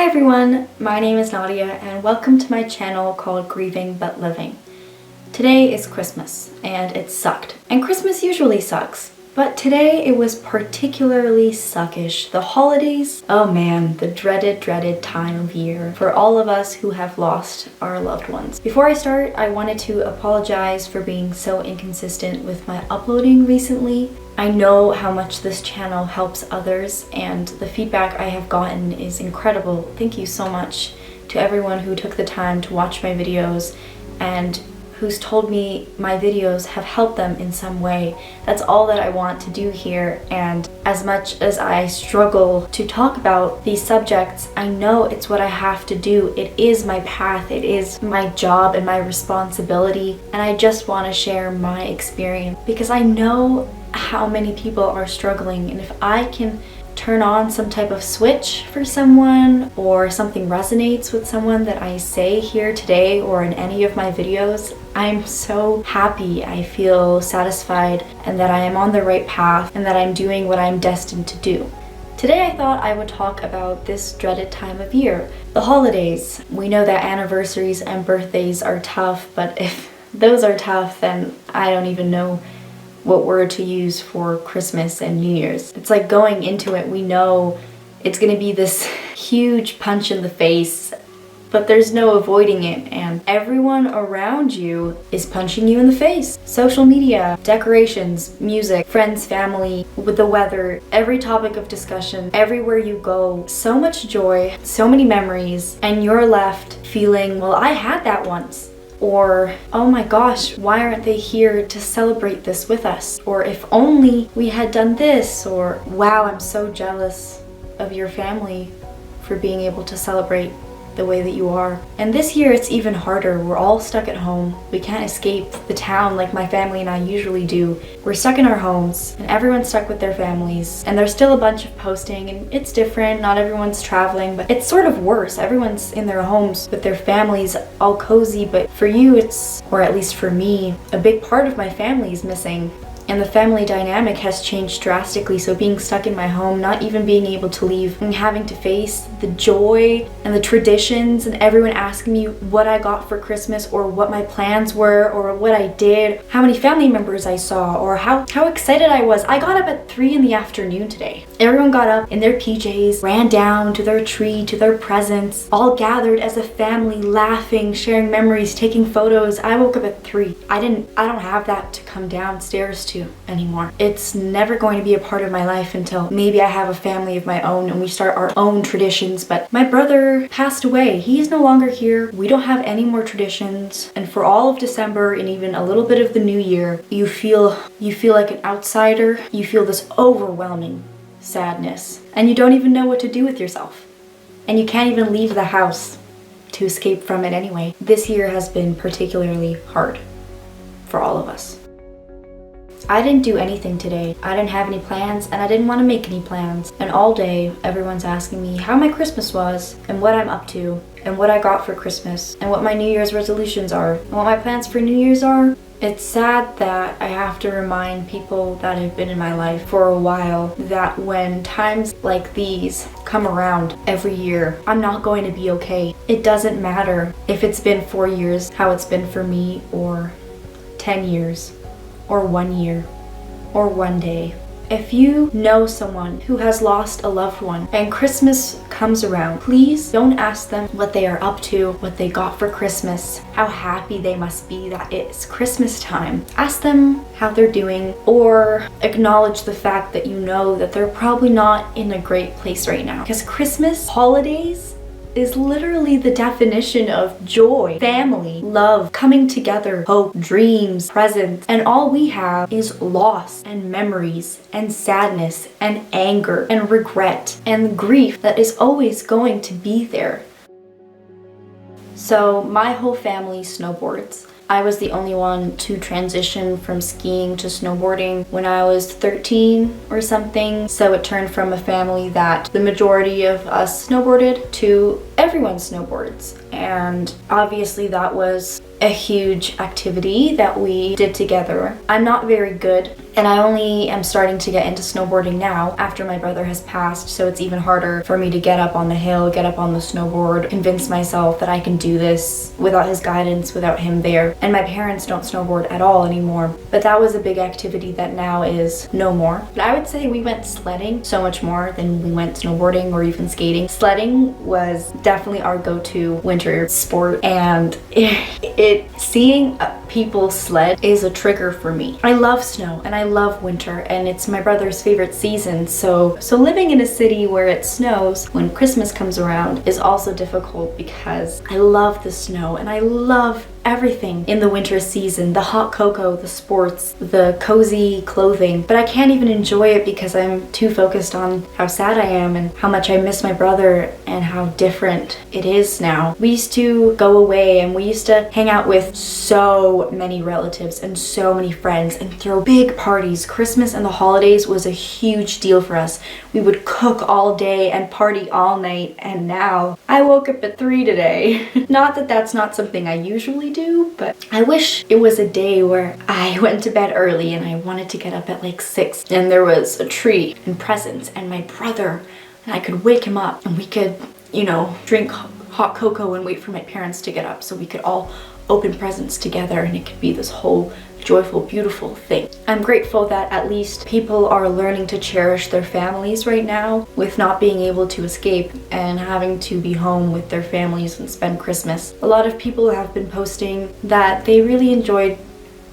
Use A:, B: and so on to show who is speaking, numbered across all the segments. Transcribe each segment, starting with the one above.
A: everyone, my name is Nadia and welcome to my channel called Grieving But Living. Today is Christmas and it sucked. And Christmas usually sucks, but today it was particularly suckish. The holidays, oh man, the dreaded time of year for all of us who have lost our loved ones. Before I start, I wanted to apologize for being so inconsistent with my uploading recently. I know how much this channel helps others and the feedback I have gotten is incredible. Thank you so much to everyone who took the time to watch my videos and who's told me my videos have helped them in some way. That's all that I want to do here, and as much as I struggle to talk about these subjects, I know it's what I have to do. It is my path, it is my job and my responsibility, and I just want to share my experience because I know how many people are struggling, and if I can turn on some type of switch for someone or something resonates with someone that I say here today or in any of my videos, I'm so happy. I feel satisfied and that I am on the right path and that I'm doing what I'm destined to do. Today I thought I would talk about this dreaded time of year, the holidays. We know that anniversaries and birthdays are tough, but if those are tough, then I don't even know what word to use for Christmas and New Year's. It's like going into it, we know it's gonna be this huge punch in the face, but there's no avoiding it, and everyone around you is punching you in the face. Social media, decorations, music, friends, family, with the weather, every topic of discussion, everywhere you go, so much joy, so many memories, and you're left feeling, well, I had that once. Or, oh my gosh, why aren't they here to celebrate this with us? Or if only we had done this, or wow, I'm so jealous of your family for being able to celebrate the way that you are. And this year it's even harder. We're all stuck at home. We can't escape the town like my family and I usually do. We're stuck in our homes and everyone's stuck with their families. And there's still a bunch of posting and it's different. Not everyone's traveling, but it's sort of worse. Everyone's in their homes with their families all cozy, but for you it's, or at least for me, a big part of my family is missing. And the family dynamic has changed drastically, so being stuck in my home, not even being able to leave, and having to face the joy and the traditions and everyone asking me what I got for Christmas or what my plans were or what I did, how many family members I saw, or how excited I was. I got up at 3 in the afternoon today. Everyone got up in their PJs, ran down to their tree, to their presents, all gathered as a family, laughing, sharing memories, taking photos. I woke up at 3. I don't have that to come downstairs to anymore. It's never going to be a part of my life until maybe I have a family of my own and we start our own traditions. But my brother passed away. He's no longer here. We don't have any more traditions. And for all of December and even a little bit of the new year, you feel like an outsider. You feel this overwhelming sadness and you don't even know what to do with yourself. And you can't even leave the house to escape from it anyway. This year has been particularly hard for all of us. I didn't do anything today. I didn't have any plans and I didn't want to make any plans. And all day, everyone's asking me how my Christmas was and what I'm up to and what I got for Christmas and what my New Year's resolutions are and what my plans for New Year's are. It's sad that I have to remind people that have been in my life for a while that when times like these come around every year, I'm not going to be okay. It doesn't matter if it's been 4 years, how it's been for me, or 10 years. Or 1 year, or 1 day. If you know someone who has lost a loved one and Christmas comes around, please don't ask them what they are up to, what they got for Christmas, how happy they must be that it's Christmas time. Ask them how they're doing, or acknowledge the fact that you know that they're probably not in a great place right now. Because Christmas, holidays, is literally the definition of joy, family, love, coming together, hope, dreams, presents, and all we have is loss and memories and sadness and anger and regret and grief that is always going to be there. So my whole family snowboards. I was the only one to transition from skiing to snowboarding when I was 13 or something. So it turned from a family that the majority of us snowboarded to everyone snowboards. And obviously that was a huge activity that we did together. I'm not very good, and I only am starting to get into snowboarding now after my brother has passed, so it's even harder for me to get up on the hill, get up on the snowboard, convince myself that I can do this without his guidance, without him there. And my parents don't snowboard at all anymore, but that was a big activity that now is no more. But I would say we went sledding so much more than we went snowboarding or even skating. Sledding was definitely our go-to winter sport, and seeing people sled is a trigger for me. I love snow and I love winter, and it's my brother's favorite season, so living in a city where it snows when Christmas comes around is also difficult because I love the snow and I love everything in the winter season, the hot cocoa, the sports, the cozy clothing, but I can't even enjoy it because I'm too focused on how sad I am and how much I miss my brother and how different it is now. We used to go away and we used to hang out with so many relatives and so many friends and throw big parties. Christmas and the holidays was a huge deal for us. We would cook all day and party all night, and now I woke up at 3 today. Not that that's not something I usually do, but I wish it was a day where I went to bed early and I wanted to get up at like 6 and there was a tree and presents and my brother, and I could wake him up and we could, drink hot cocoa and wait for my parents to get up so we could all open presents together, and it could be this whole joyful, beautiful thing. I'm grateful that at least people are learning to cherish their families right now with not being able to escape and having to be home with their families and spend Christmas. A lot of people have been posting that they really enjoyed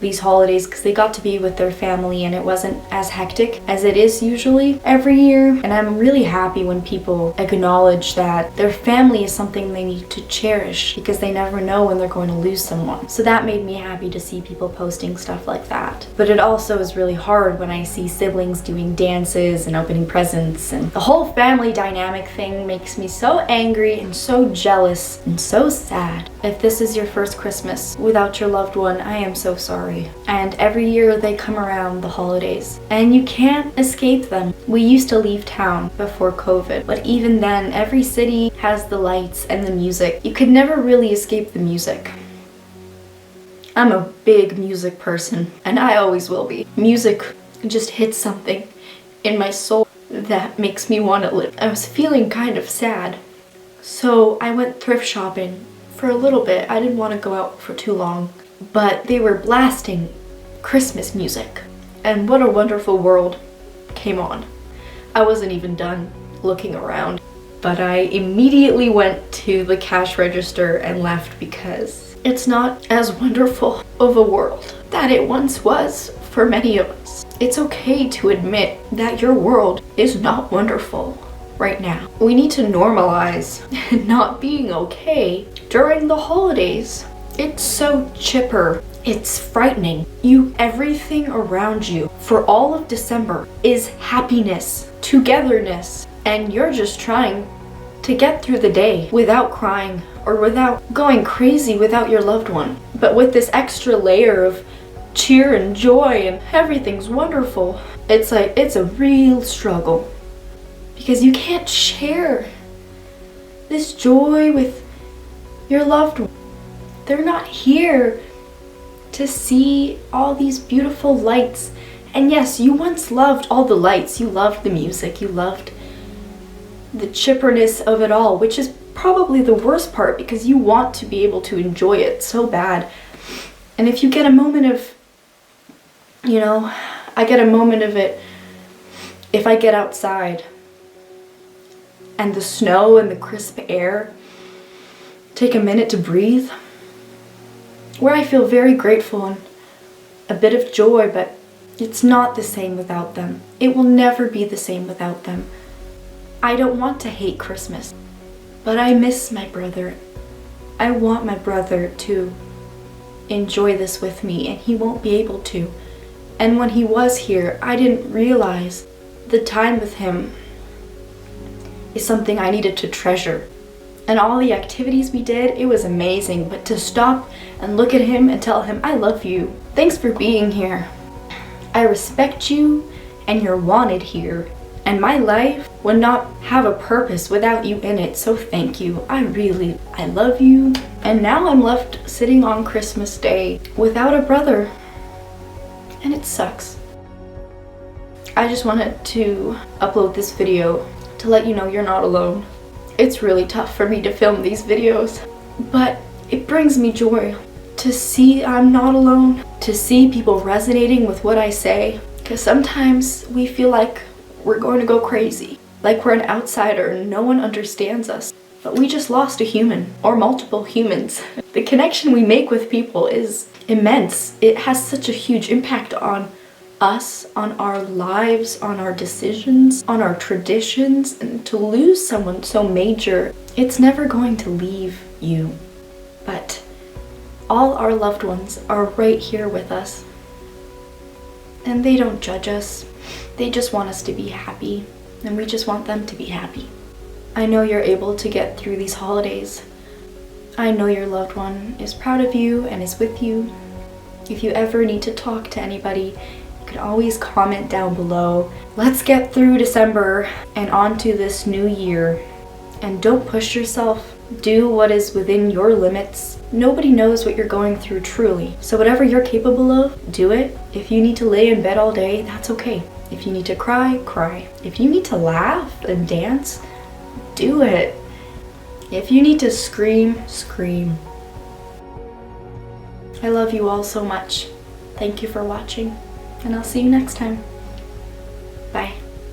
A: these holidays because they got to be with their family and it wasn't as hectic as it is usually every year. And I'm really happy when people acknowledge that their family is something they need to cherish because they never know when they're going to lose someone. So that made me happy to see people posting stuff like that. But it also is really hard when I see siblings doing dances and opening presents, and the whole family dynamic thing makes me so angry and so jealous and so sad. If this is your first Christmas without your loved one, I am so sorry. And every year they come around, the holidays, and you can't escape them. We used to leave town before COVID, but even then, every city has the lights and the music. You could never really escape the music. I'm a big music person, and I always will be. Music just hits something in my soul that makes me want to live. I was feeling kind of sad, so I went thrift shopping for a little bit. I didn't want to go out for too long, but they were blasting Christmas music, and What a Wonderful World came on. I wasn't even done looking around, but I immediately went to the cash register and left because it's not as wonderful of a world that it once was for many of us. It's okay to admit that your world is not wonderful right now. We need to normalize not being okay during the holidays. It's so chipper. It's frightening. Everything around you for all of December is happiness, togetherness, and you're just trying to get through the day without crying or without going crazy without your loved one. But with this extra layer of cheer and joy and everything's wonderful, it's a real struggle because you can't share this joy with your loved one. They're not here to see all these beautiful lights. And yes, you once loved all the lights. You loved the music. You loved the chipperness of it all, which is probably the worst part because you want to be able to enjoy it so bad. And if you get a moment of, I get a moment of it if I get outside and the snow and the crisp air, take a minute to breathe, where I feel very grateful and a bit of joy, but it's not the same without them. It will never be the same without them. I don't want to hate Christmas, but I miss my brother. I want my brother to enjoy this with me, and he won't be able to. And when he was here, I didn't realize the time with him is something I needed to treasure. And all the activities we did, it was amazing. But to stop and look at him and tell him, I love you. Thanks for being here. I respect you and you're wanted here. And my life would not have a purpose without you in it. So thank you. I love you. And now I'm left sitting on Christmas Day without a brother. And it sucks. I just wanted to upload this video to let you know you're not alone. It's really tough for me to film these videos, but it brings me joy to see I'm not alone, to see people resonating with what I say, because sometimes we feel like we're going to go crazy, like we're an outsider and no one understands us. But we just lost a human, or multiple humans. The connection we make with people is immense. It has such a huge impact on us, on our lives, on our decisions, on our traditions, and to lose someone so major, it's never going to leave you. But all our loved ones are right here with us. And they don't judge us. They just want us to be happy, and we just want them to be happy. I know you're able to get through these holidays. I know your loved one is proud of you and is with you. If you ever need to talk to anybody, you can always comment down below. Let's get through December and on to this new year. And don't push yourself. Do what is within your limits. Nobody knows what you're going through truly. So whatever you're capable of, do it. If you need to lay in bed all day, that's okay. If you need to cry, cry. If you need to laugh and dance, do it. If you need to scream, scream. I love you all so much. Thank you for watching, and I'll see you next time.